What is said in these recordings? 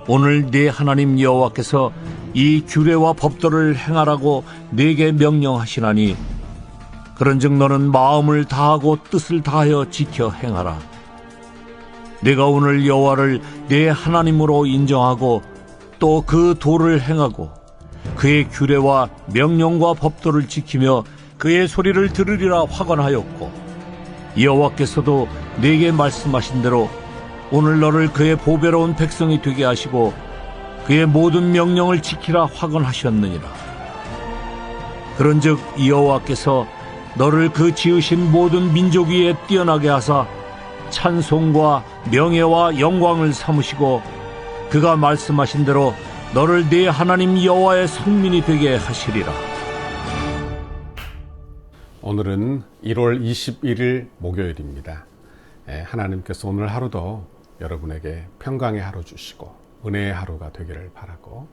오늘 네 하나님 여호와께서 이 규례와 법도를 행하라고 네게 명령하시나니 그런즉 너는 마음을 다하고 뜻을 다하여 지켜 행하라. 네가 오늘 여호와를 네 하나님으로 인정하고 또 그 도를 행하고 그의 규례와 명령과 법도를 지키며 그의 소리를 들으리라 확언하였고 여호와께서도 네게 말씀하신 대로 오늘 너를 그의 보배로운 백성이 되게 하시고 그의 모든 명령을 지키라 확언하셨느니라. 그런즉 여호와께서 너를 그 지으신 모든 민족 위에 뛰어나게 하사 찬송과 명예와 영광을 삼으시고 그가 말씀하신 대로 너를 네 하나님 여호와의 성민이 되게 하시리라. 오늘은 1월 21일 목요일입니다. 하나님께서 오늘 하루도 여러분에게 평강의 하루 주시고 은혜의 하루가 되기를 바라고,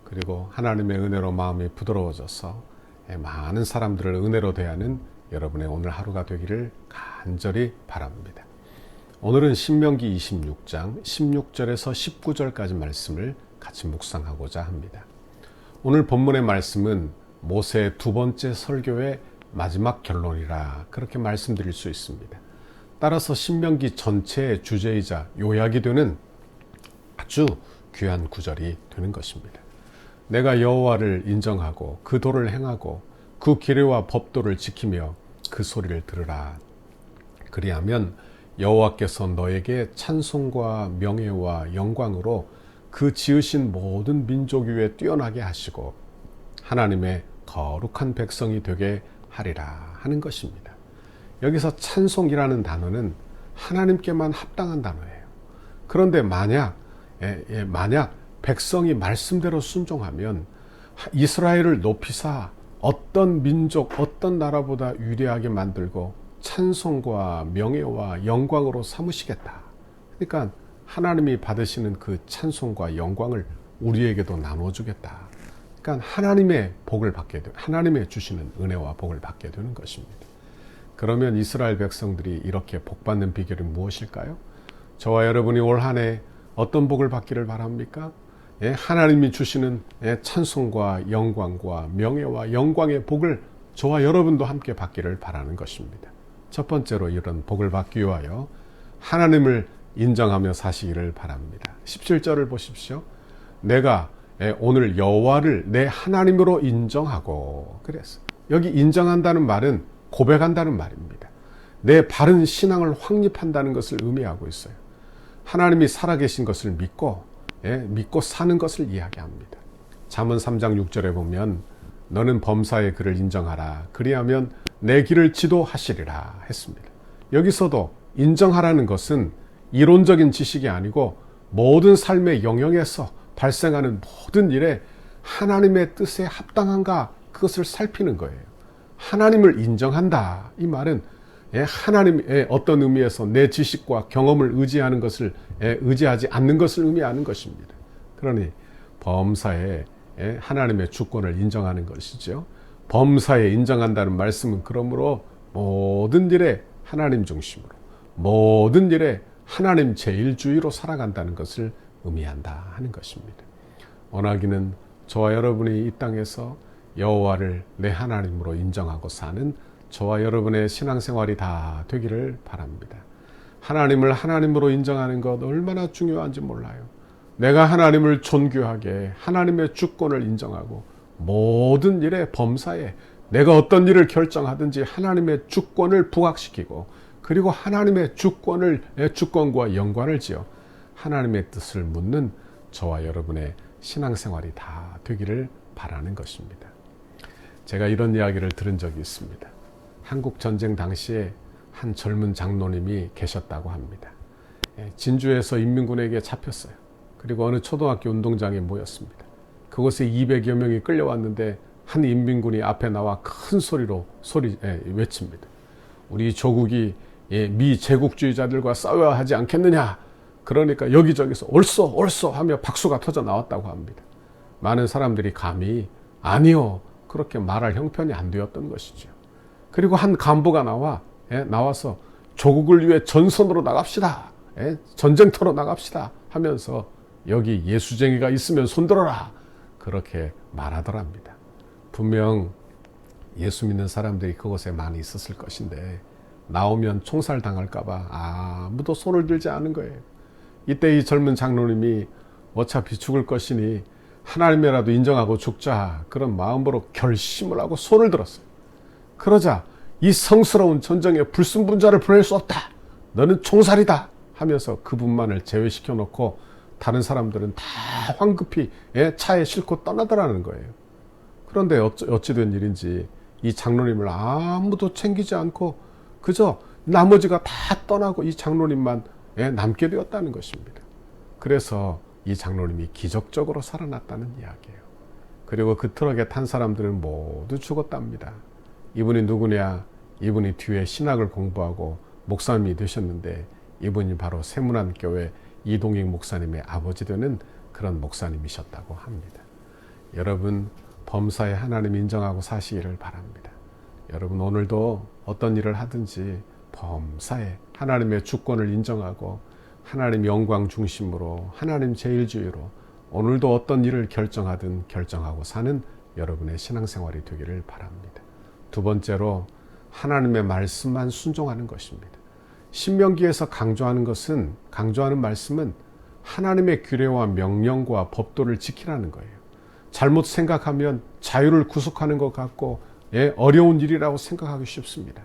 그리고 하나님의 은혜로 마음이 부드러워져서 많은 사람들을 은혜로 대하는 여러분의 오늘 하루가 되기를 간절히 바랍니다. 오늘은 신명기 26장 16절에서 19절까지 말씀을 같이 묵상하고자 합니다. 오늘 본문의 말씀은 모세의 두 번째 설교의 마지막 결론이라 그렇게 말씀드릴 수 있습니다. 따라서 신명기 전체의 주제이자 요약이 되는 아주 귀한 구절이 되는 것입니다. 내가 여호와를 인정하고 그 도를 행하고 그 규례와 법도를 지키며 그 소리를 들으라. 그리하면 여호와께서 너에게 찬송과 명예와 영광으로 그 지으신 모든 민족 위에 뛰어나게 하시고 하나님의 거룩한 백성이 되게 하리라 하는 것입니다. 여기서 찬송이라는 단어는 하나님께만 합당한 단어예요. 그런데 만약 백성이 말씀대로 순종하면 이스라엘을 높이사 어떤 민족, 어떤 나라보다 위대하게 만들고 찬송과 명예와 영광으로 삼으시겠다. 그러니까 하나님이 받으시는 그 찬송과 영광을 우리에게도 나눠주겠다. 그러니까 하나님의 복을 받게 되, 하나님의 주시는 은혜와 복을 받게 되는 것입니다. 그러면 이스라엘 백성들이 이렇게 복받는 비결이 무엇일까요? 저와 여러분이 올 한 해 어떤 복을 받기를 바랍니까? 하나님이 주시는 찬송과 영광과 명예와 영광의 복을 저와 여러분도 함께 받기를 바라는 것입니다. 첫 번째로 이런 복을 받기 위하여 하나님을 인정하며 사시기를 바랍니다. 17절을 보십시오. 내가 오늘 여호와를 내 하나님으로 인정하고, 그랬어. 여기 인정한다는 말은 고백한다는 말입니다. 내 바른 신앙을 확립한다는 것을 의미하고 있어요. 하나님이 살아계신 것을 믿고 사는 것을 이야기합니다. 잠언 3장 6절에 보면 너는 범사의 그를 인정하라. 그리하면 내 길을 지도하시리라 했습니다. 여기서도 인정하라는 것은 이론적인 지식이 아니고 모든 삶의 영역에서 발생하는 모든 일에 하나님의 뜻에 합당한가 그것을 살피는 거예요. 하나님을 인정한다. 이 말은 하나님의 어떤 의미에서 내 지식과 경험을 의지하는 것을 의지하지 않는 것을 의미하는 것입니다. 그러니 범사에 하나님의 주권을 인정하는 것이죠. 범사에 인정한다는 말씀은 그러므로 모든 일에 하나님 중심으로, 모든 일에 하나님 제일주의로 살아간다는 것을 의미한다 하는 것입니다. 원하기는 저와 여러분이 이 땅에서 여호와를 내 하나님으로 인정하고 사는 저와 여러분의 신앙생활이 다 되기를 바랍니다. 하나님을 하나님으로 인정하는 것 얼마나 중요한지 몰라요. 내가 하나님을 존귀하게 하나님의 주권을 인정하고 모든 일에 범사에 내가 어떤 일을 결정하든지 하나님의 주권을 부각시키고, 그리고 하나님의 주권과 영광을 지어 하나님의 뜻을 묻는 저와 여러분의 신앙생활이 다 되기를 바라는 것입니다. 제가 이런 이야기를 들은 적이 있습니다. 한국 전쟁 당시에 한 젊은 장로님이 계셨다고 합니다. 진주에서 인민군에게 잡혔어요. 그리고 어느 초등학교 운동장에 모였습니다. 그곳에 200여 명이 끌려왔는데 한 인민군이 앞에 나와 큰 소리로 외칩니다. 우리 조국이 미 제국주의자들과 싸워야 하지 않겠느냐. 그러니까 여기저기서 옳소 하며 박수가 터져 나왔다고 합니다. 많은 사람들이 감히 아니요 그렇게 말할 형편이 안 되었던 것이죠. 그리고 한 간부가 나와서 조국을 위해 전선으로 나갑시다. 전쟁터로 나갑시다 하면서 여기 예수쟁이가 있으면 손들어라. 그렇게 말하더랍니다. 분명 예수 믿는 사람들이 그곳에 많이 있었을 것인데 나오면 총살 당할까봐 아무도 손을 들지 않은 거예요. 이때 이 젊은 장로님이 어차피 죽을 것이니 하나님이라도 인정하고 죽자, 그런 마음으로 결심을 하고 손을 들었어요. 그러자 이 성스러운 전쟁에 불순분자를 보낼 수 없다, 너는 총살이다 하면서 그분만을 제외시켜 놓고 다른 사람들은 다 황급히 차에 싣고 떠나더라는 거예요. 그런데 어찌된 일인지 이 장로님을 아무도 챙기지 않고 그저 나머지가 다 떠나고 이 장로님만 남게 되었다는 것입니다. 그래서 이 장로님이 기적적으로 살아났다는 이야기예요. 그리고 그 트럭에 탄 사람들은 모두 죽었답니다. 이분이 누구냐? 이분이 뒤에 신학을 공부하고 목사님이 되셨는데 이분이 바로 세문안교회 이동익 목사님의 아버지 되는 그런 목사님이셨다고 합니다. 여러분, 범사에 하나님 인정하고 사시기를 바랍니다. 여러분, 오늘도 어떤 일을 하든지 범사에 하나님의 주권을 인정하고 하나님 영광 중심으로 하나님 제일주의로 오늘도 어떤 일을 결정하든 결정하고 사는 여러분의 신앙생활이 되기를 바랍니다. 두 번째로 하나님의 말씀만 순종하는 것입니다. 신명기에서 강조하는 말씀은 하나님의 규례와 명령과 법도를 지키라는 거예요. 잘못 생각하면 자유를 구속하는 것 같고 어려운 일이라고 생각하기 쉽습니다.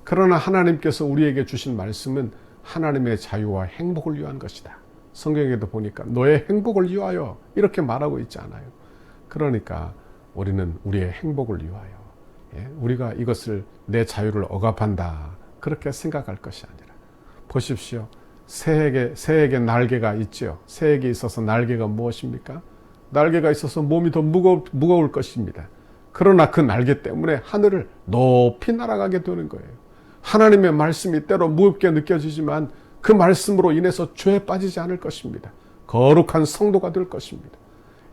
그러나 하나님께서 우리에게 주신 말씀은 하나님의 자유와 행복을 위한 것이다. 성경에도 보니까 너의 행복을 위하여 이렇게 말하고 있지 않아요. 그러니까 우리는 우리의 행복을 위하여, 우리가 이것을 내 자유를 억압한다 그렇게 생각할 것이 아니라, 보십시오. 새에게 날개가 있죠. 새에게 있어서 날개가 무엇입니까? 날개가 있어서 몸이 더 무거울 것입니다. 그러나 그 날개 때문에 하늘을 높이 날아가게 되는 거예요. 하나님의 말씀이 때로 무겁게 느껴지지만 그 말씀으로 인해서 죄에 빠지지 않을 것입니다. 거룩한 성도가 될 것입니다.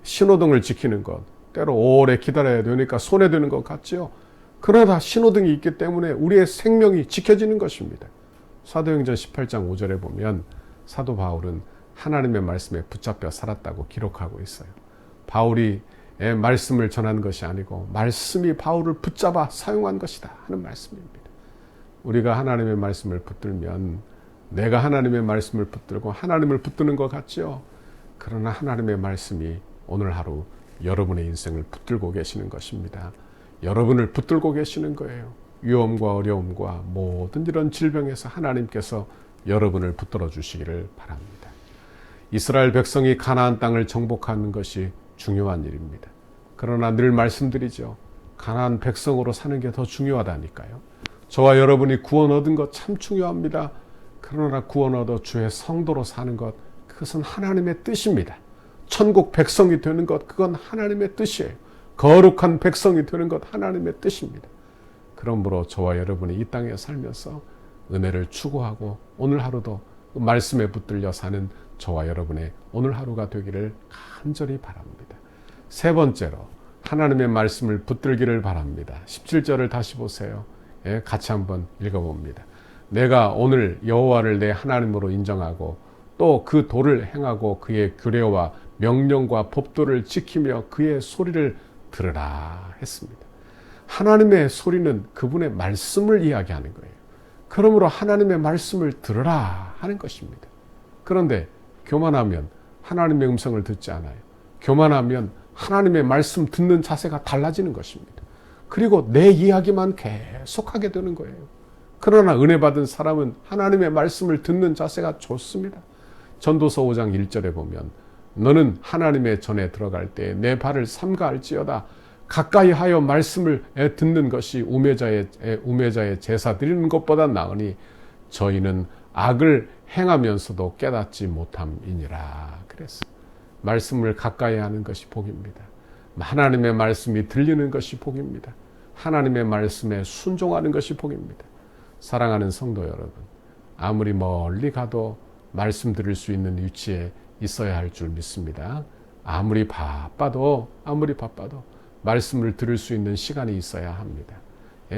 신호등을 지키는 것, 때로 오래 기다려야 되니까 손해되는 것 같지요. 그러나 신호등이 있기 때문에 우리의 생명이 지켜지는 것입니다. 사도행전 18장 5절에 보면 사도 바울은 하나님의 말씀에 붙잡혀 살았다고 기록하고 있어요. 바울이 말씀을 전한 것이 아니고 말씀이 바울을 붙잡아 사용한 것이다 하는 말씀입니다. 우리가 하나님의 말씀을 붙들면 내가 하나님의 말씀을 붙들고 하나님을 붙드는 것 같지요. 그러나 하나님의 말씀이 오늘 하루 여러분의 인생을 붙들고 계시는 것입니다. 여러분을 붙들고 계시는 거예요. 위험과 어려움과 모든 이런 질병에서 하나님께서 여러분을 붙들어 주시기를 바랍니다. 이스라엘 백성이 가나안 땅을 정복하는 것이 중요한 일입니다. 그러나 늘 말씀드리죠. 가나안 백성으로 사는 게 더 중요하다니까요. 저와 여러분이 구원 얻은 것 참 중요합니다. 그러나 구원 얻어 주의 성도로 사는 것, 그것은 하나님의 뜻입니다. 천국 백성이 되는 것, 그건 하나님의 뜻이에요. 거룩한 백성이 되는 것, 하나님의 뜻입니다. 그러므로 저와 여러분이 이 땅에 살면서 은혜를 추구하고 오늘 하루도 그 말씀에 붙들려 사는 저와 여러분의 오늘 하루가 되기를 간절히 바랍니다. 세 번째로 하나님의 말씀을 붙들기를 바랍니다. 17절을 다시 보세요. 같이 한번 읽어봅니다. 내가 오늘 여호와를 내 하나님으로 인정하고 또 그 도를 행하고 그의 규례와 명령과 법도를 지키며 그의 소리를 들으라 했습니다. 하나님의 소리는 그분의 말씀을 이야기하는 거예요. 그러므로 하나님의 말씀을 들으라 하는 것입니다. 그런데 교만하면 하나님의 음성을 듣지 않아요. 교만하면 하나님의 말씀 듣는 자세가 달라지는 것입니다. 그리고 내 이야기만 계속하게 되는 거예요. 그러나 은혜 받은 사람은 하나님의 말씀을 듣는 자세가 좋습니다. 전도서 5장 1절에 보면 너는 하나님의 전에 들어갈 때 내 발을 삼가할지어다. 가까이 하여 말씀을 듣는 것이 우매자의 제사 드리는 것보다 나으니 저희는 악을 행하면서도 깨닫지 못함이니라. 그래서 말씀을 가까이 하는 것이 복입니다. 하나님의 말씀이 들리는 것이 복입니다. 하나님의 말씀에 순종하는 것이 복입니다. 사랑하는 성도 여러분, 아무리 멀리 가도 말씀 들을 수 있는 위치에 있어야 할 줄 믿습니다. 아무리 바빠도 말씀을 들을 수 있는 시간이 있어야 합니다.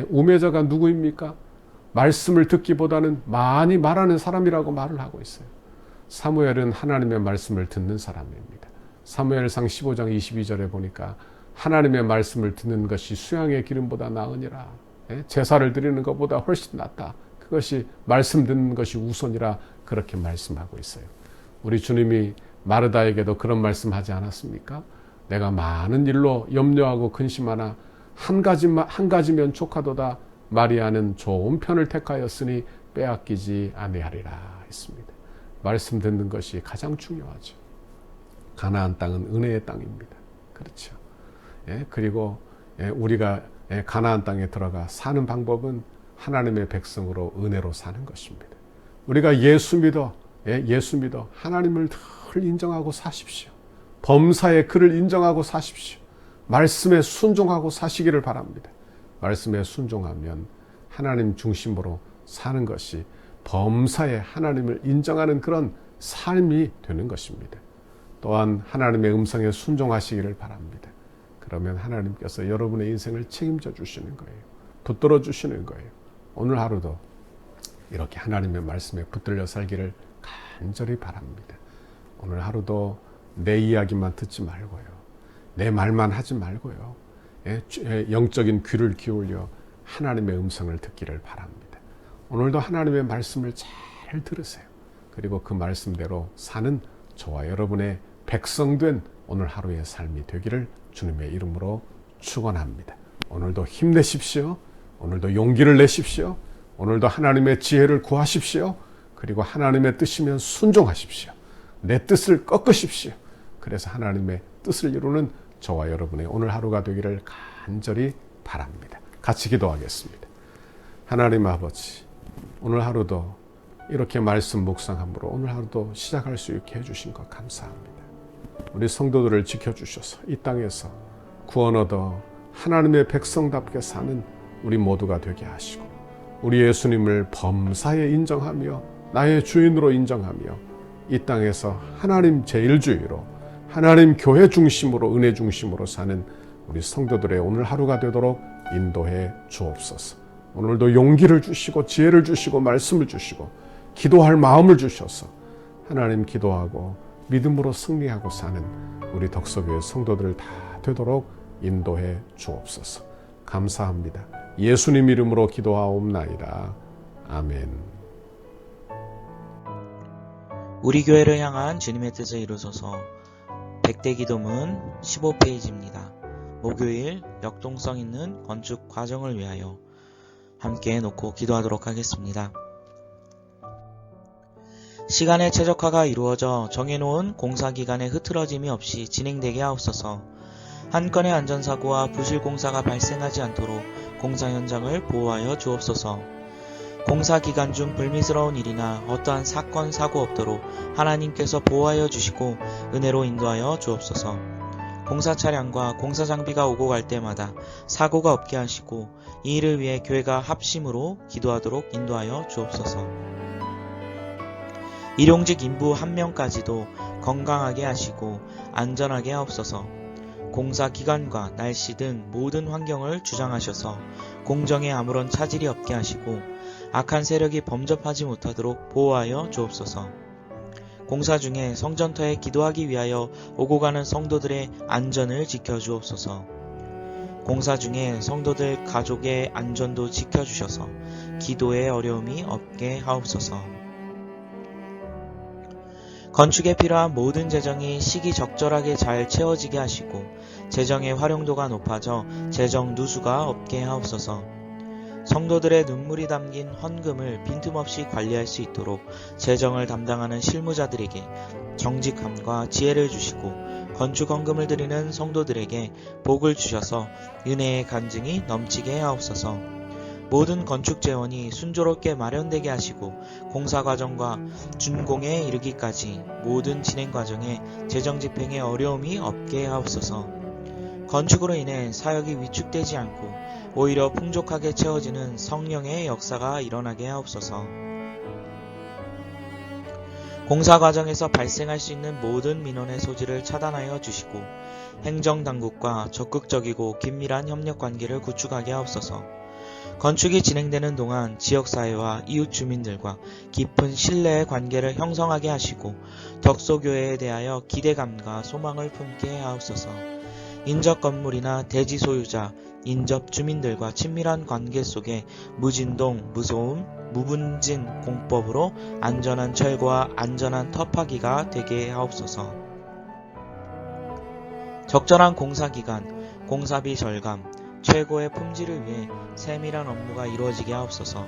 우매자가 누구입니까? 말씀을 듣기보다는 많이 말하는 사람이라고 말을 하고 있어요. 사무엘은 하나님의 말씀을 듣는 사람입니다. 사무엘상 15장 22절에 보니까 하나님의 말씀을 듣는 것이 수양의 기름보다 나으니라. 제사를 드리는 것보다 훨씬 낫다. 그것이 말씀 듣는 것이 우선이라 그렇게 말씀하고 있어요. 우리 주님이 마르다에게도 그런 말씀하지 않았습니까? 내가 많은 일로 염려하고 근심하나 한 가지면 족하도다. 마리아는 좋은 편을 택하였으니 빼앗기지 아니하리라 했습니다. 말씀 듣는 것이 가장 중요하죠. 가나안 땅은 은혜의 땅입니다. 그렇죠. 그리고 우리가 가나안 땅에 들어가 사는 방법은 하나님의 백성으로 은혜로 사는 것입니다. 우리가 예수 믿어 하나님을 늘 인정하고 사십시오. 범사의 그를 인정하고 사십시오. 말씀에 순종하고 사시기를 바랍니다. 말씀에 순종하면 하나님 중심으로 사는 것이 범사에 하나님을 인정하는 그런 삶이 되는 것입니다. 또한 하나님의 음성에 순종하시기를 바랍니다. 그러면 하나님께서 여러분의 인생을 책임져 주시는 거예요. 붙들어 주시는 거예요. 오늘 하루도 이렇게 하나님의 말씀에 붙들려 살기를 간절히 바랍니다. 오늘 하루도 내 이야기만 듣지 말고요. 내 말만 하지 말고요. 영적인 귀를 기울여 하나님의 음성을 듣기를 바랍니다. 오늘도 하나님의 말씀을 잘 들으세요. 그리고 그 말씀대로 사는 저와 여러분의 백성된 오늘 하루의 삶이 되기를 주님의 이름으로 축원합니다. 오늘도 힘내십시오. 오늘도 용기를 내십시오. 오늘도 하나님의 지혜를 구하십시오. 그리고 하나님의 뜻이면 순종하십시오. 내 뜻을 꺾으십시오. 그래서 하나님의 뜻을 이루는 저와 여러분의 오늘 하루가 되기를 간절히 바랍니다. 같이 기도하겠습니다. 하나님 아버지, 오늘 하루도 이렇게 말씀 묵상함으로 오늘 하루도 시작할 수 있게 해주신 것 감사합니다. 우리 성도들을 지켜주셔서 이 땅에서 구원 얻어 하나님의 백성답게 사는 우리 모두가 되게 하시고 우리 예수님을 범사에 인정하며 나의 주인으로 인정하며 이 땅에서 하나님 제일주의로 하나님 교회 중심으로 은혜 중심으로 사는 우리 성도들의 오늘 하루가 되도록 인도해 주옵소서. 오늘도 용기를 주시고 지혜를 주시고 말씀을 주시고 기도할 마음을 주셔서 하나님 기도하고 믿음으로 승리하고 사는 우리 덕서교회 성도들 다 되도록 인도해 주옵소서. 감사합니다. 예수님 이름으로 기도하옵나이다. 아멘. 우리 교회를 향한 주님의 뜻을 이루소서. 100대 기도문 15페이지입니다. 목요일 역동성 있는 건축 과정을 위하여 함께 놓고 기도하도록 하겠습니다. 시간의 최적화가 이루어져 정해놓은 공사기간의 흐트러짐이 없이 진행되게 하옵소서. 한 건의 안전사고와 부실공사가 발생하지 않도록 공사 현장을 보호하여 주옵소서. 공사 기간 중 불미스러운 일이나 어떠한 사건, 사고 없도록 하나님께서 보호하여 주시고 은혜로 인도하여 주옵소서. 공사 차량과 공사 장비가 오고 갈 때마다 사고가 없게 하시고 이 일을 위해 교회가 합심으로 기도하도록 인도하여 주옵소서. 일용직 인부 한 명까지도 건강하게 하시고 안전하게 하옵소서. 공사 기간과 날씨 등 모든 환경을 주장하셔서 공정에 아무런 차질이 없게 하시고 악한 세력이 범접하지 못하도록 보호하여 주옵소서. 공사 중에 성전터에 기도하기 위하여 오고 가는 성도들의 안전을 지켜주옵소서. 공사 중에 성도들 가족의 안전도 지켜주셔서 기도에 어려움이 없게 하옵소서. 건축에 필요한 모든 재정이 시기적절하게 잘 채워지게 하시고 재정의 활용도가 높아져 재정 누수가 없게 하옵소서. 성도들의 눈물이 담긴 헌금을 빈틈없이 관리할 수 있도록 재정을 담당하는 실무자들에게 정직함과 지혜를 주시고 건축 헌금을 드리는 성도들에게 복을 주셔서 은혜의 간증이 넘치게 하옵소서. 모든 건축 재원이 순조롭게 마련되게 하시고 공사 과정과 준공에 이르기까지 모든 진행 과정에 재정 집행에 어려움이 없게 하옵소서. 건축으로 인해 사역이 위축되지 않고 오히려 풍족하게 채워지는 성령의 역사가 일어나게 하옵소서. 공사 과정에서 발생할 수 있는 모든 민원의 소지를 차단하여 주시고 행정당국과 적극적이고 긴밀한 협력 관계를 구축하게 하옵소서. 건축이 진행되는 동안 지역사회와 이웃 주민들과 깊은 신뢰의 관계를 형성하게 하시고 덕소교회에 대하여 기대감과 소망을 품게 하옵소서. 인접 건물이나 대지 소유자, 인접 주민들과 친밀한 관계 속에 무진동, 무소음, 무분진 공법으로 안전한 철거와 안전한 터파기가 되게 하옵소서. 적절한 공사기간, 공사비 절감, 최고의 품질을 위해 세밀한 업무가 이루어지게 하옵소서.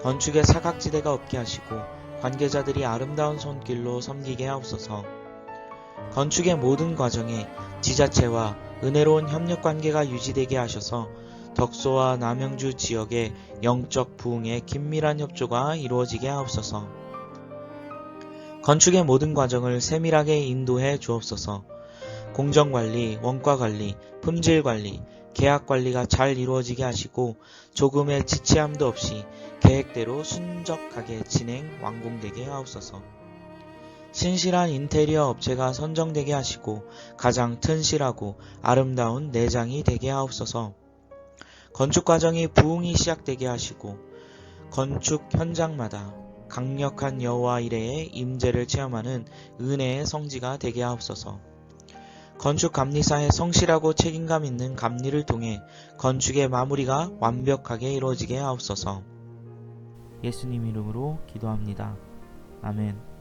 건축에 사각지대가 없게 하시고 관계자들이 아름다운 손길로 섬기게 하옵소서. 건축의 모든 과정에 지자체와 은혜로운 협력관계가 유지되게 하셔서 덕소와 남영주 지역의 영적 부흥에 긴밀한 협조가 이루어지게 하옵소서. 건축의 모든 과정을 세밀하게 인도해 주옵소서. 공정관리, 원가관리, 품질관리, 계약관리가 잘 이루어지게 하시고 조금의 지체함도 없이 계획대로 순적하게 진행, 완공되게 하옵소서. 신실한 인테리어 업체가 선정되게 하시고 가장 튼실하고 아름다운 내장이 되게 하옵소서. 건축 과정이 부흥이 시작되게 하시고 건축 현장마다 강력한 여호와 이레의 임재를 체험하는 은혜의 성지가 되게 하옵소서. 건축 감리사의 성실하고 책임감 있는 감리를 통해 건축의 마무리가 완벽하게 이루어지게 하옵소서. 예수님 이름으로 기도합니다. 아멘.